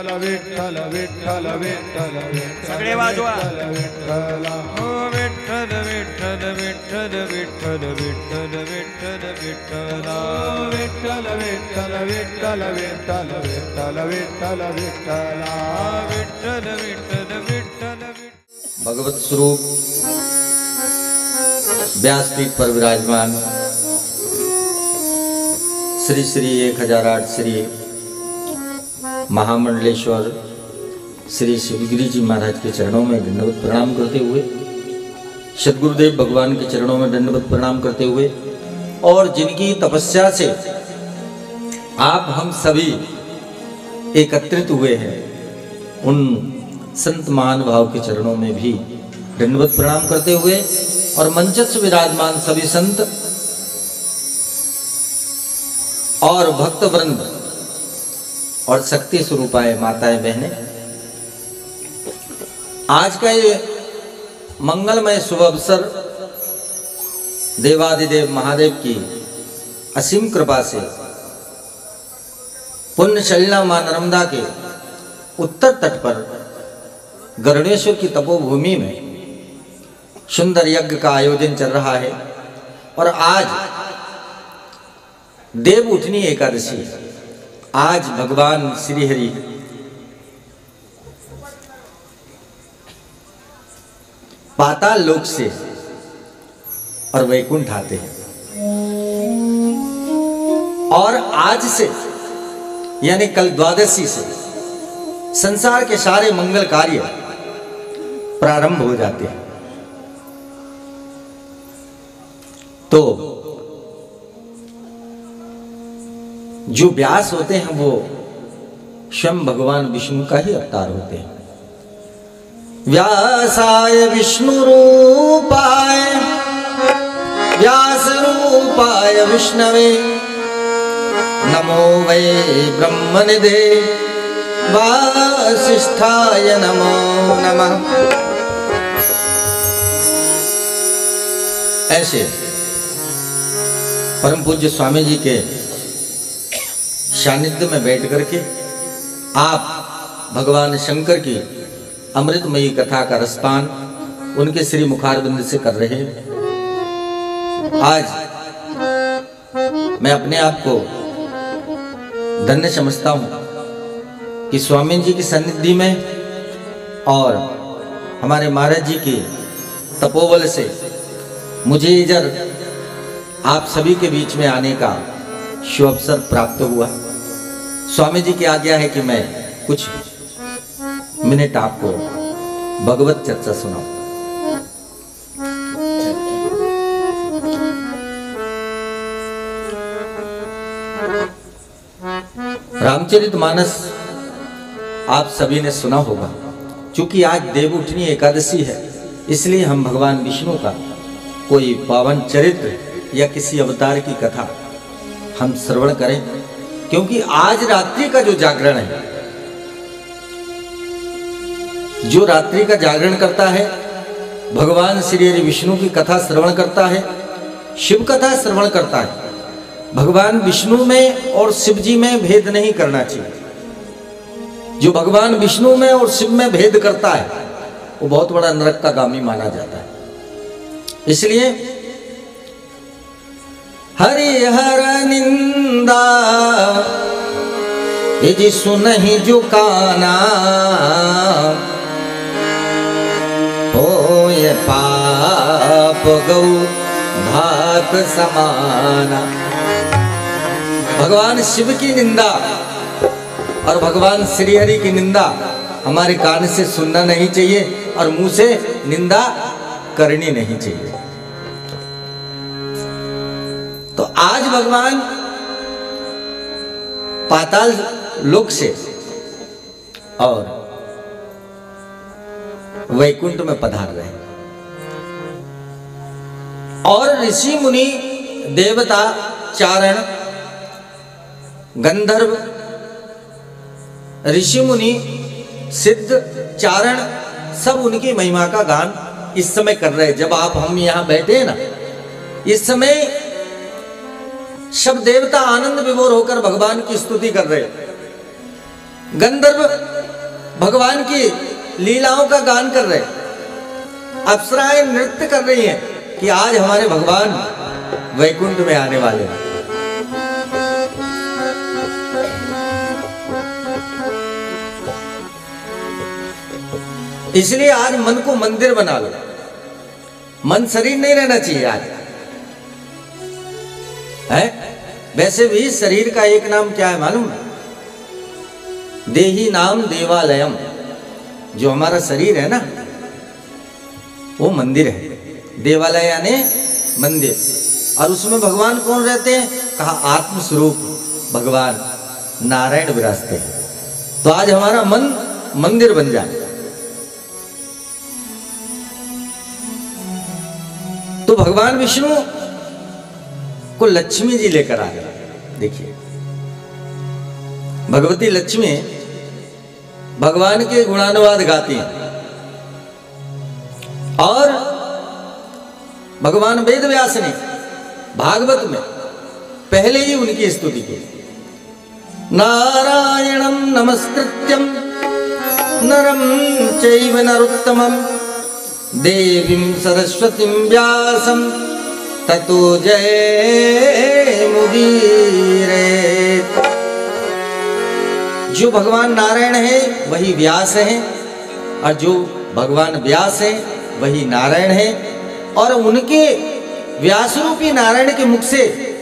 विठ्ठल विठ्ठल विठ्ठल सगळे वाजवा विठ्ठला ओ विठ्ठल विठ्ठल विठ्ठल विठ्ठल विठ्ठल विठ्ठल विठ्ठला विठ्ठल विठ्ठल विठ्ठल विठ्ठल विठ्ठल विठ्ठल विठ्ठला विठ्ठल विठ्ठल विठ्ठल भगवत स्वरूप व्यासपीठ पर विराजमान श्री श्री 1008 श्री महामंडलेश्वर श्री शिवगिरी जी महाराज के चरणों में दंडवत प्रणाम करते हुए, सद्गुरुदेव भगवान के चरणों में दंडवत प्रणाम करते हुए, और जिनकी तपस्या से आप हम सभी एकत्रित हुए हैं, उन संत महानुभाव के चरणों में भी दंडवत प्रणाम करते हुए, और मंचस्थ विराजमान सभी संत और भक्त वृंद और शक्ति स्वरूपाए माताएं बहनें, आज का ये मंगलमय शुभ अवसर देवादिदेव महादेव की असीम कृपा से पुण्यशलिला मां नर्मदा के उत्तर तट पर गरुड़ेश्वर की तपोभूमि में सुंदर यज्ञ का आयोजन चल रहा है। और आज देव उठनी एकादशी है। आज भगवान श्री हरि पाताल लोक से और वैकुंठ आते हैं, और आज से यानी कल द्वादशी से संसार के सारे मंगल कार्य प्रारंभ हो जाते हैं। तो जो व्यास होते हैं वो स्वयं भगवान विष्णु का ही अवतार होते हैं। व्यासाय विष्णु रूपाय व्यास रूपाय विष्णवे नमो वै ब्रह्मनिधे वासिष्ठाय नमो नमः। ऐसे परम पूज्य स्वामी जी के सानिध्य में बैठ करके आप भगवान शंकर की अमृतमयी कथा का रसपान उनके श्री मुखारविंद से कर रहे हैं। आज मैं अपने आप को धन्य समझता हूं कि स्वामी जी की सन्निधि में और हमारे महाराज जी की तपोबल से मुझे इधर आप सभी के बीच में आने का शुभ अवसर प्राप्त हुआ। स्वामी जी की आज्ञा है कि मैं कुछ मिनट आपको भगवत चर्चा सुनाऊं। रामचरितमानस आप सभी ने सुना होगा। चूंकि आज देवउठनी एकादशी है, इसलिए हम भगवान विष्णु का कोई पावन चरित्र या किसी अवतार की कथा हम श्रवण करें, क्योंकि आज रात्रि का जो जागरण है, जो रात्रि का जागरण करता है, भगवान श्री हरि विष्णु की कथा श्रवण करता है, शिव कथा श्रवण करता है। भगवान विष्णु में और शिव जी में भेद नहीं करना चाहिए। जो भगवान विष्णु में और शिव में भेद करता है वो बहुत बड़ा नरक का गामी माना जाता है। इसलिए हरिहर निंदा यदि सुनहि जुकाना हो ये पाप गौ धात समाना। भगवान शिव की निंदा और भगवान श्री हरि की निंदा हमारे कान से सुनना नहीं चाहिए और मुंह से निंदा करनी नहीं चाहिए। तो आज भगवान पाताल लोक से और वैकुंठ में पधार रहे हैं, और ऋषि मुनि देवता चारण गंधर्व ऋषि मुनि सिद्ध चारण सब उनकी महिमा का गान इस समय कर रहे हैं। जब आप हम यहां बैठे हैं ना, इस समय सब देवता आनंद विभोर होकर भगवान की स्तुति कर रहे हैं। गंधर्व भगवान की लीलाओं का गान कर रहे, अप्सराएं नृत्य कर रही हैं कि आज हमारे भगवान वैकुंठ में आने वाले हैं। इसलिए आज मन को मंदिर बना लो। मन शरीर नहीं रहना चाहिए आज है। वैसे भी शरीर का एक नाम क्या है मालूम? देही नाम देवालयम। जो हमारा शरीर है ना वो मंदिर है। देवालय यानी मंदिर। और उसमें भगवान कौन रहते हैं? कहा आत्मस्वरूप भगवान नारायण विराजते हैं। तो आज हमारा मन मंदिर बन जाए। तो भगवान विष्णु को लक्ष्मी जी लेकर आ गए। देखिए भगवती लक्ष्मी भगवान के गुणानुवाद गाती हैं और भगवान वेद व्यास ने भागवत में पहले ही उनकी स्तुति की। नारायणं नमस्कृत्यं नरं चैव नरोत्तमं देवीं सरस्वतीं व्यासं ततो जयमुदीरयेत्। जो भगवान नारायण है वही व्यास है और जो भगवान व्यास है वही नारायण है। और उनके व्यास रूपी नारायण के मुख से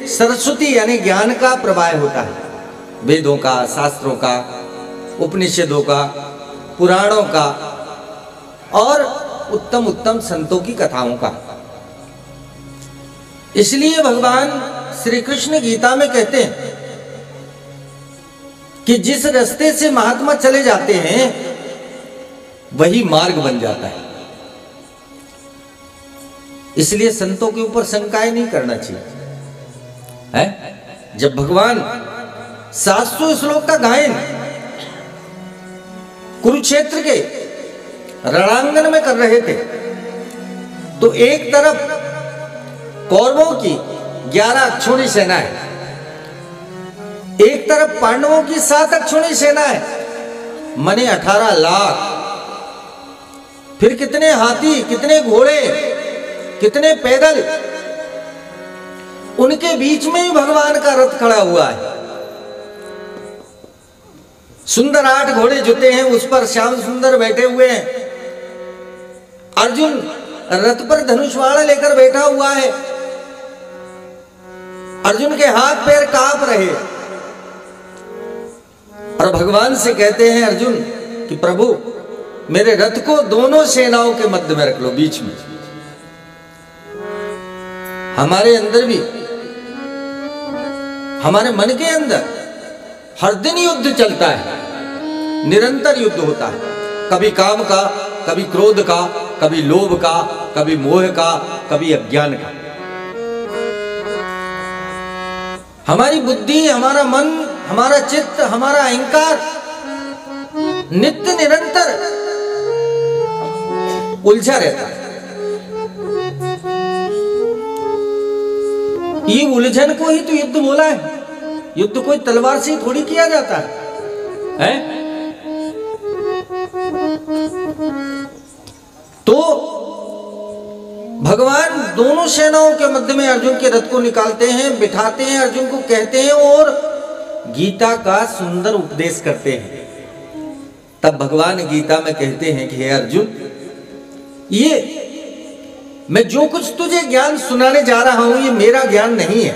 सरस्वती यानी ज्ञान का प्रवाह होता है। वेदों का, शास्त्रों का, उपनिषदों का, पुराणों का और उत्तम उत्तम संतों की कथाओं का। इसलिए भगवान श्री कृष्ण गीता में कहते हैं कि जिस रास्ते से महात्मा चले जाते हैं वही मार्ग बन जाता है। इसलिए संतों के ऊपर शंकाएं नहीं करना चाहिए है। जब भगवान 700 श्लोक का गायन कुरुक्षेत्र के रणांगन में कर रहे थे तो एक तरफ कौरवों की 11 अक्षौणी सेना है, एक तरफ पांडवों की 7 अक्षौणी सेना है, मने 18 लाख। फिर कितने हाथी, कितने घोड़े, कितने पैदल। उनके बीच में ही भगवान का रथ खड़ा हुआ है। सुंदर 8 घोड़े जुते हैं, उस पर श्याम सुंदर बैठे हुए हैं। अर्जुन रथ पर धनुष बाण लेकर बैठा हुआ है। अर्जुन के हाथ पैर कांप रहे और भगवान से कहते हैं अर्जुन कि प्रभु मेरे रथ को दोनों सेनाओं के मध्य में रख लो, बीच में। हमारे अंदर भी, हमारे मन के अंदर हर दिन युद्ध चलता है, निरंतर युद्ध होता है। कभी काम का, कभी क्रोध का, कभी लोभ का, कभी मोह का, कभी अज्ञान का। हमारी बुद्धि, हमारा मन, हमारा चित्त, हमारा अहंकार नित्य निरंतर उलझा रहता है। ये उलझन को ही तो युद्ध बोला है। युद्ध कोई तलवार से थोड़ी किया जाता है? तो भगवान दोनों सेनाओं के मध्य में अर्जुन के रथ को निकालते हैं, बिठाते हैं, अर्जुन को कहते हैं और गीता का सुंदर उपदेश करते हैं। तब भगवान गीता में कहते हैं कि हे अर्जुन, ये मैं जो कुछ तुझे ज्ञान सुनाने जा रहा हूं ये मेरा ज्ञान नहीं है।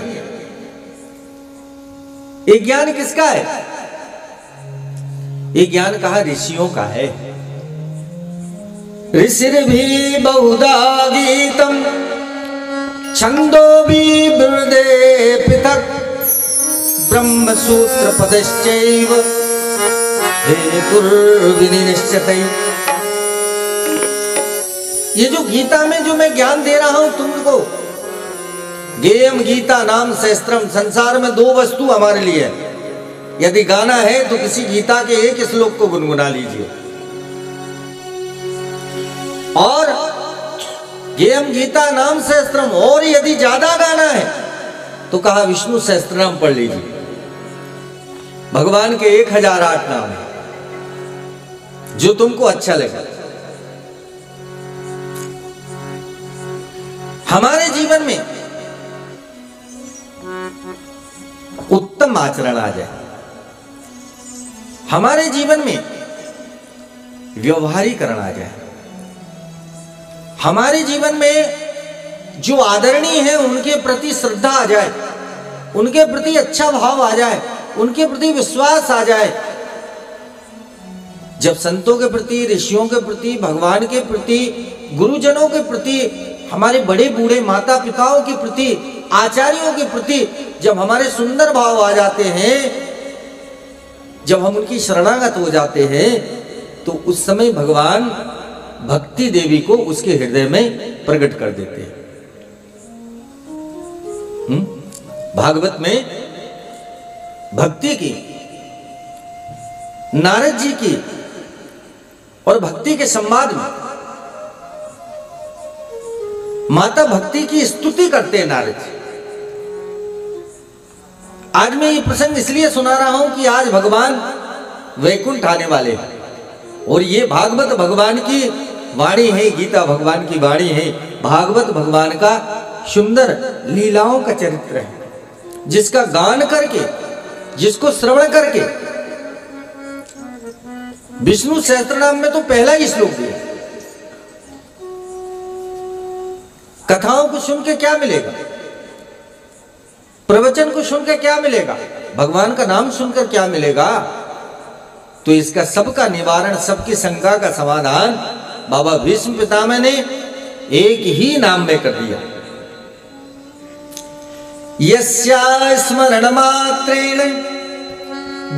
ये ज्ञान किसका है? ये ज्ञान कहा ऋषियों का है। ऋषिर्भि बहुधा गीतम छंदोभि विविधे पृथक् ब्रह्मसूत्र पदश्चैव हेतुर्विनिश्चितै। ये जो गीता में जो मैं ज्ञान दे रहा हूं तुमको, गेयम गीता नाम सहस्त्रम। संसार में 2 वस्तु हमारे लिए है। यदि गाना है तो किसी गीता के एक श्लोक को गुनगुना लीजिए, और गेयम गीता नाम सहस्त्रम। और यदि ज्यादा गाना है तो कहा विष्णु सहस्त्रनाम पढ़ लीजिए। भगवान के 1008 नाम है। जो तुमको अच्छा लगे। हमारे जीवन में उत्तम आचरण आ जाए, हमारे जीवन में व्यवहारीकरण आ जाए, हमारे जीवन में जो आदरणीय है उनके प्रति श्रद्धा आ जाए, उनके प्रति अच्छा भाव आ जाए, उनके प्रति विश्वास आ जाए। जब संतों के प्रति, ऋषियों के प्रति, भगवान के प्रति, गुरुजनों के प्रति, हमारे बड़े बूढ़े माता पिताओं के प्रति, आचार्यों के प्रति जब हमारे सुंदर भाव आ जाते हैं, जब हम उनकी शरणागत हो जाते हैं, तो उस समय भगवान भक्ति देवी को उसके हृदय में प्रकट कर देते हैं। भागवत में भक्ति की, नारद जी की और भक्ति के संवाद में माता भक्ति की स्तुति करते हैं नारद जी। आज मैं ये प्रसंग इसलिए सुना रहा हूं कि आज भगवान वैकुंठ आने वाले हैं और ये भागवत भगवान की वाणी है, गीता भगवान की वाणी है, भागवत भगवान का सुंदर लीलाओं का चरित्र है, जिसका गान करके, जिसको श्रवण करके, विष्णु सहस्त्रनाम में तो पहला ही श्लोक दिया। कथाओं को सुन के क्या मिलेगा, प्रवचन को सुनकर क्या मिलेगा, भगवान का नाम सुनकर क्या मिलेगा? तो इसका सबका निवारण, सबकी शंका का समाधान बाबा भीष्म पितामह ने एक ही नाम में कर दिया। यस्या स्मरण मात्रेण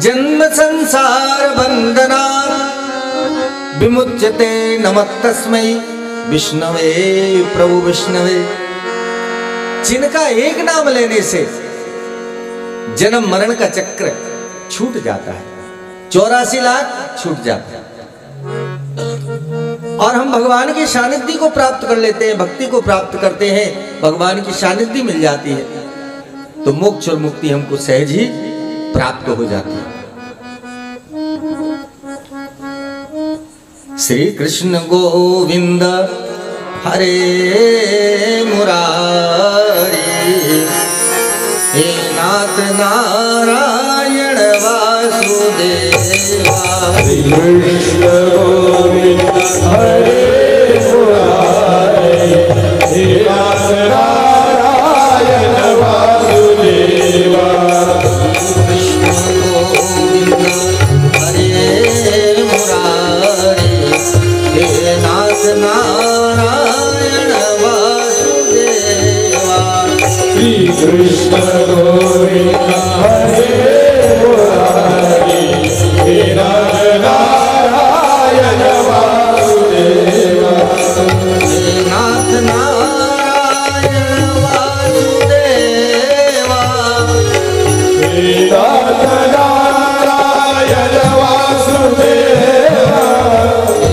जन्म संसार बंधना विमुच्यते नमस्तस्मै विष्णवे प्रभु विष्णवे। जिनका एक नाम लेने से जन्म मरण का चक्र छूट जाता है, 84 लाख छूट जाता है और हम भगवान की सानिध्य को प्राप्त कर लेते हैं, भक्ति को प्राप्त करते हैं, भगवान की सानिध्य मिल जाती है, तो मोक्ष और मुक्ति हमको सहज ही प्राप्त हो जाती है। श्री कृष्ण गोविंद हरे मुरारी, हे नाथ नारायण वासुदेवा। श्री कृष्ण गोविंद हरे मुरारी, हे नाथ नारायण वासुदेवा। कृष्ण गोविंद हरे मुरारी, हे नाथ नारायण वासुदेवा। श्री कृष्ण गोविंद हरे मुरारी, हे नाथ नारायण वासुदेवा। हे नाथ नारायण वासुदेवा। हे नाथ नारायण वासुदेवा।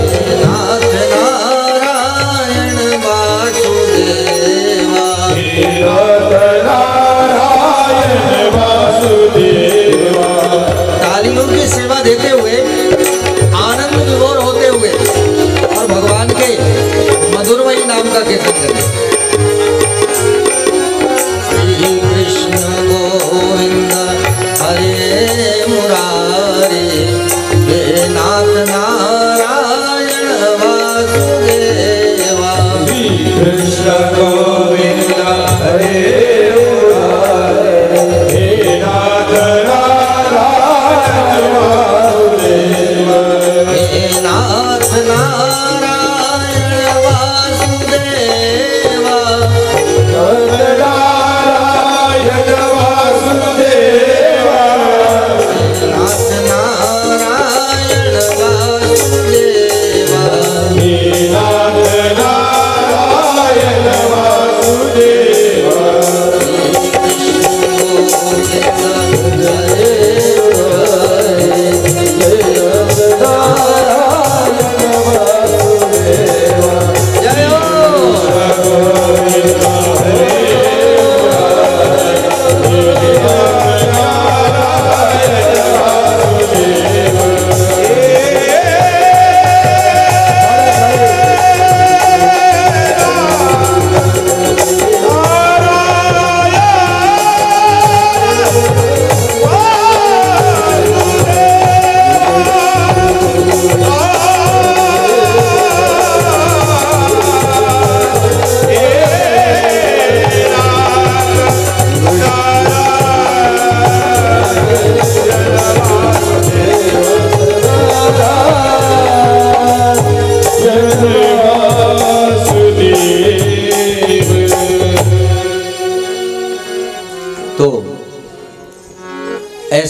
हे नाथ नारायण वासुदेवा। हे नाथ नारायण वासुदेवा। तालियों की सेवा देते हुए, आनंद विभोर होते हुए और भगवान के मधुरमयी नाम का कीर्तन करें। श्री कृष्ण गोविंद हरे मुरारी, हे नाथ नारायण वासुदेवा। श्री कृष्ण गोविंद हरे मुरारी, हे नाथ नारायण वासुदेवा। हे नाथ नारायण वासुदेवा। नाथ नारायण वासुदेवा। नाथ नारायण वासुदेवा।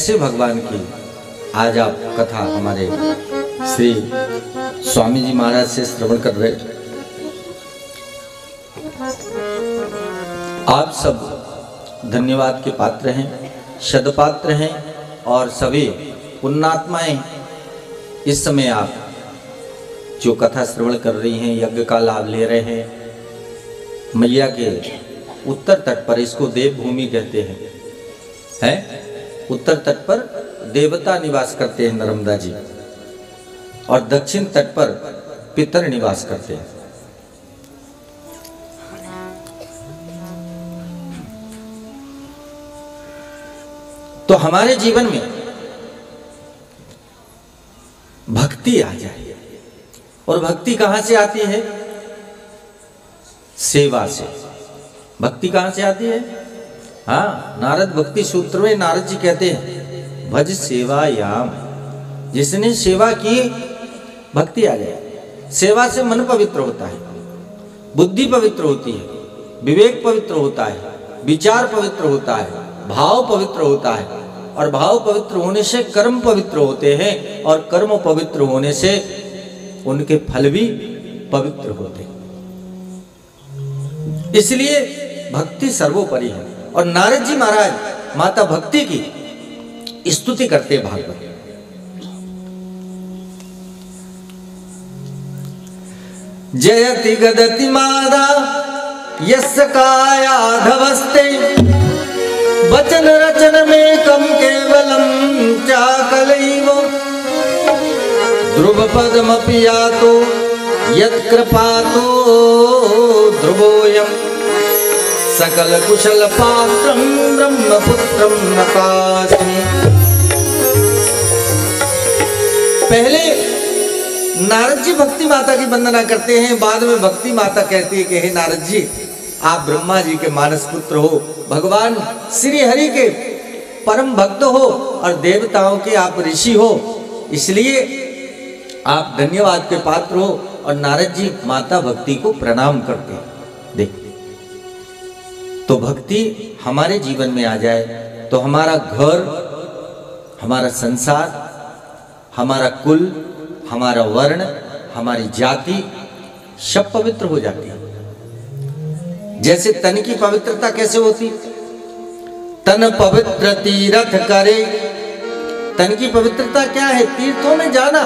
कैसे भगवान की आज आप कथा हमारे श्री स्वामी जी महाराज से श्रवण कर रहे। आप सब धन्यवाद के पात्र हैं, सदपात्र हैं और सभी पुण्यात्माएं इस समय आप जो कथा श्रवण कर रही हैं, यज्ञ का लाभ ले रहे हैं। मैया के उत्तर तट पर, इसको देवभूमि कहते हैं, उत्तर तट पर देवता निवास करते हैं नर्मदा जी, और दक्षिण तट पर पितर निवास करते हैं। तो हमारे जीवन में भक्ति आ जाए, और भक्ति कहां से आती है? सेवा से। भक्ति कहां से आती है? हाँ, नारद भक्ति सूत्र में नारद जी कहते हैं भज सेवायाम। जिसने सेवा की भक्ति आ जाए। सेवा से मन पवित्र होता है, बुद्धि पवित्र होती है, विवेक पवित्र होता है, विचार पवित्र होता है, भाव पवित्र होता है, और भाव पवित्र होने से कर्म पवित्र होते हैं, और कर्म पवित्र होने से उनके फल भी पवित्र होते हैं। इसलिए भक्ति सर्वोपरि है। और नारद जी महाराज माता भक्ति की स्तुति करते भागवत। जयति गदति मादा यस्य कायाधवस्ते वचन रचन में कम केवलम चाकलैव ध्रुव पदमपि यातो यत्कृपातो ध्रुवोऽयं सकल कुशल पात्रं ब्रह्मपुत्रं नतास्मि। पहले नारद जी भक्ति माता की वंदना करते हैं, बाद में भक्ति माता कहती है कि हे नारद जी, आप ब्रह्मा जी के मानस पुत्र हो, भगवान श्री हरि के परम भक्त हो, और देवताओं के आप ऋषि हो, इसलिए आप धन्यवाद के पात्र हो। और नारद जी माता भक्ति को प्रणाम करते हैं। देखिए, तो भक्ति हमारे जीवन में आ जाए तो हमारा घर, हमारा संसार, हमारा कुल, हमारा वर्ण, हमारी जाति सब पवित्र हो जाती है। जैसे तन की पवित्रता कैसे होती? तन पवित्र तीर्थ करे। तन की पवित्रता क्या है? तीर्थों में जाना।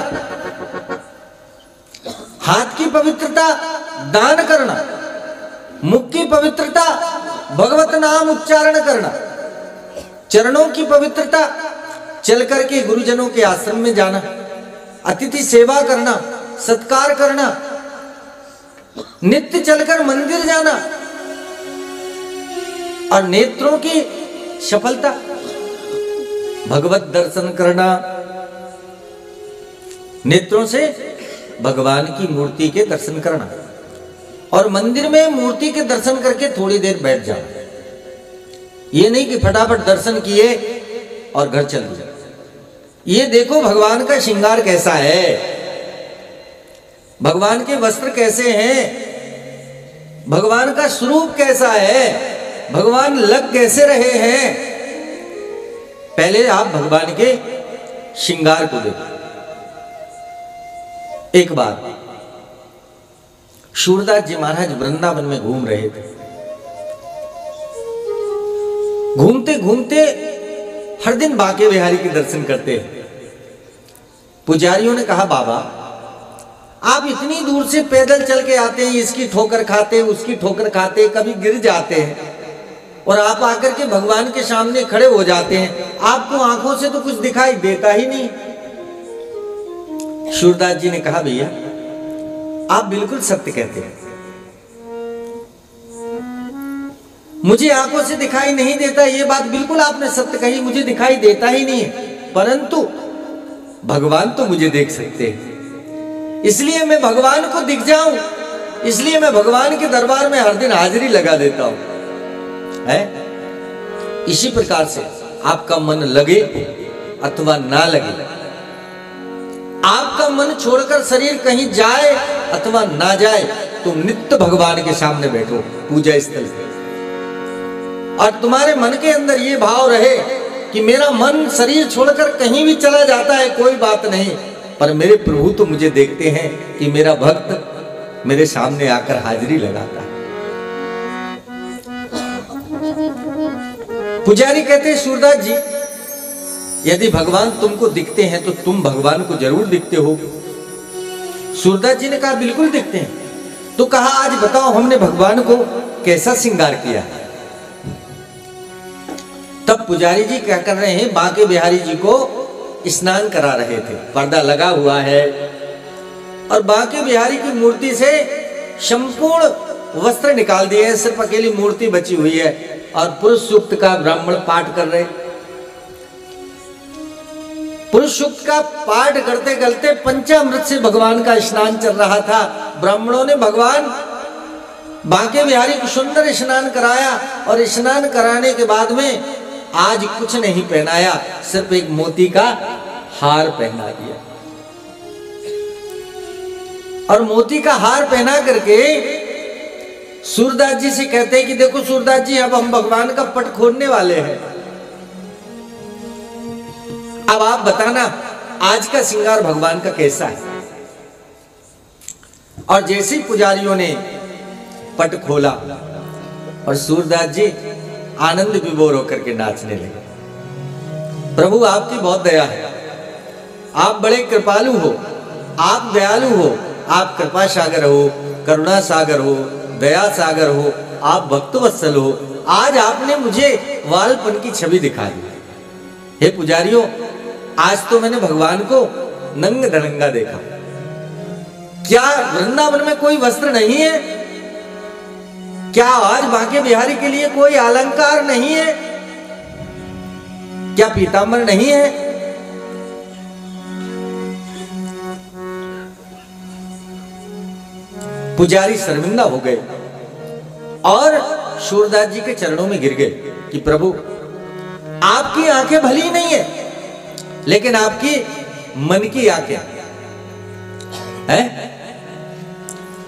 हाथ की पवित्रता दान करना। मुख की पवित्रता भगवत नाम उच्चारण करना। चरणों की पवित्रता चल करके गुरुजनों के आश्रम में जाना, अतिथि सेवा करना, सत्कार करना, नित्य चलकर मंदिर जाना, और नेत्रों की सफलता भगवत दर्शन करना। नेत्रों से भगवान की मूर्ति के दर्शन करना, और मंदिर में मूर्ति के दर्शन करके थोड़ी देर बैठ जाना। ये नहीं कि फटाफट दर्शन किए और घर चल दिए। ये देखो भगवान का श्रृंगार कैसा है, भगवान के वस्त्र कैसे हैं, भगवान का स्वरूप कैसा है, भगवान लग कैसे रहे हैं। पहले आप भगवान के श्रृंगार को देखो। एक बार सूरदास जी महाराज वृंदावन में घूम रहे थे। घूमते घूमते हर दिन बांके बिहारी के दर्शन करते हैं। पुजारियों ने कहा, बाबा आप इतनी दूर से पैदल चल के आते हैं, इसकी ठोकर खाते, उसकी ठोकर खाते, कभी गिर जाते हैं, और आप आकर के भगवान के सामने खड़े हो जाते हैं, आपको आंखों से तो कुछ दिखाई देता ही नहीं। सूरदास जी ने कहा, भैया आप बिल्कुल सत्य कहते हैं, मुझे आंखों से दिखाई नहीं देता, ये बात बिल्कुल आपने सत्य कही, मुझे दिखाई देता ही नहीं है, परंतु भगवान तो मुझे देख सकते हैं, इसलिए मैं भगवान को दिख जाऊं, इसलिए मैं भगवान के दरबार में हर दिन हाजिरी लगा देता हूं। है इसी प्रकार से आपका मन लगे अथवा ना लगे, आपका मन छोड़कर शरीर कहीं जाए अथवा ना जाए, तुम नित्य भगवान के सामने बैठो पूजा स्थल पे, और तुम्हारे मन के अंदर ये भाव रहे कि मेरा मन शरीर छोड़कर कहीं भी चला जाता है, कोई बात नहीं, पर मेरे प्रभु तो मुझे देखते हैं कि मेरा भक्त मेरे सामने आकर हाजिरी लगाता है। पुजारी कहते हैं सूरदास जी, यदि भगवान तुमको दिखते हैं तो तुम भगवान को जरूर दिखते हो। सूरदास जी ने कहा बिल्कुल दिखते हैं। तो कहा आज बताओ हमने भगवान को कैसा श्रृंगार किया। तब पुजारी जी क्या कर रहे हैं, बांके बिहारी जी को स्नान करा रहे थे, पर्दा लगा हुआ है और बांके बिहारी की मूर्ति से संपूर्ण वस्त्र निकाल दिए हैं, सिर्फ अकेली मूर्ति बची हुई है और पुरुष सूक्त का ब्राह्मण पाठ कर रहे। पुरुष सूक्त का पाठ करते करते पंचामृत से भगवान का स्नान चल रहा था। ब्राह्मणों ने भगवान बांके बिहारी को सुंदर स्नान कराया और स्नान कराने के बाद में आज कुछ नहीं पहनाया, सिर्फ एक मोती का हार पहना दिया। और मोती का हार पहना करके सूरदास जी से कहते हैं कि देखो सूरदास जी, अब हम भगवान का पट खोलने वाले हैं, अब आप बताना आज का श्रृंगार भगवान का कैसा है। और जैसे ही पुजारियों ने पट खोला और सूरदास जी आनंद विभोर होकर के नाचने लगे। प्रभु आपकी बहुत दया है, आप बड़े कृपालु हो, आप दयालु हो, आप कृपा सागर हो, करुणा सागर हो, दया सागर हो, आप भक्तवत्सल हो। आज आपने मुझे वालपन की छवि दिखा दी। हे पुजारियों, आज तो मैंने भगवान को नंग धड़ंगा देखा। क्या वृंदावन में कोई वस्त्र नहीं है? क्या आज बांके बिहारी के लिए कोई अलंकार नहीं है? क्या पीतांबर नहीं है? पुजारी शर्मिंदा हो गए और सूरदास जी के चरणों में गिर गए कि प्रभु आपकी आंखें भली नहीं है, लेकिन आपकी मन की आंखें हैं।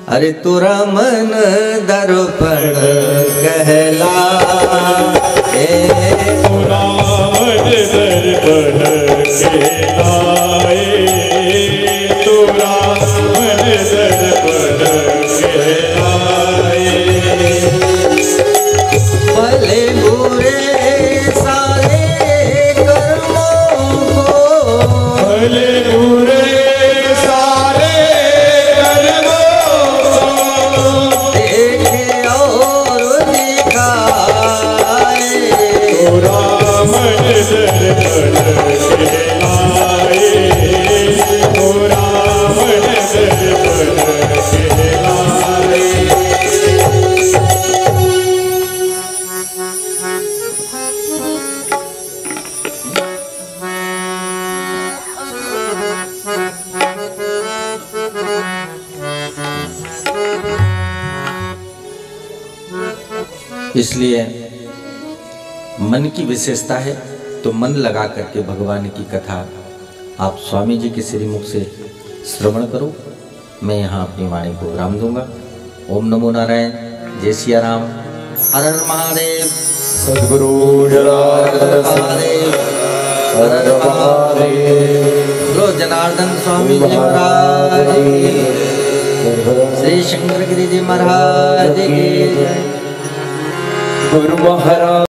अरे तोरा मन दर्पण कहला, तोरा मन दर्पण कहलाए, तोरा मन दर्पण कहलाए। भले बुरे सारे कर्मों को, भले बुरे सारे देखे और दिखाए। तोरा मन दर्पण कहलाए, तोरा मन दर्पण कहलाए। इसलिए मन की विशेषता है, तो मन लगा करके भगवान की कथा आप स्वामी जी के श्रीमुख से श्रवण करो। मैं यहाँ अपनी वाणी को विराम दूंगा। ओम नमो नारायण, जय सिया राम, हर हर महादेव। सद्गुरु जनार्दन महादेव, हर हर महादेव। बोलो जनार्दन स्वामी जी महाराज की, श्री शंकर गिरि जी महाराज की जय। गुरु महाराज।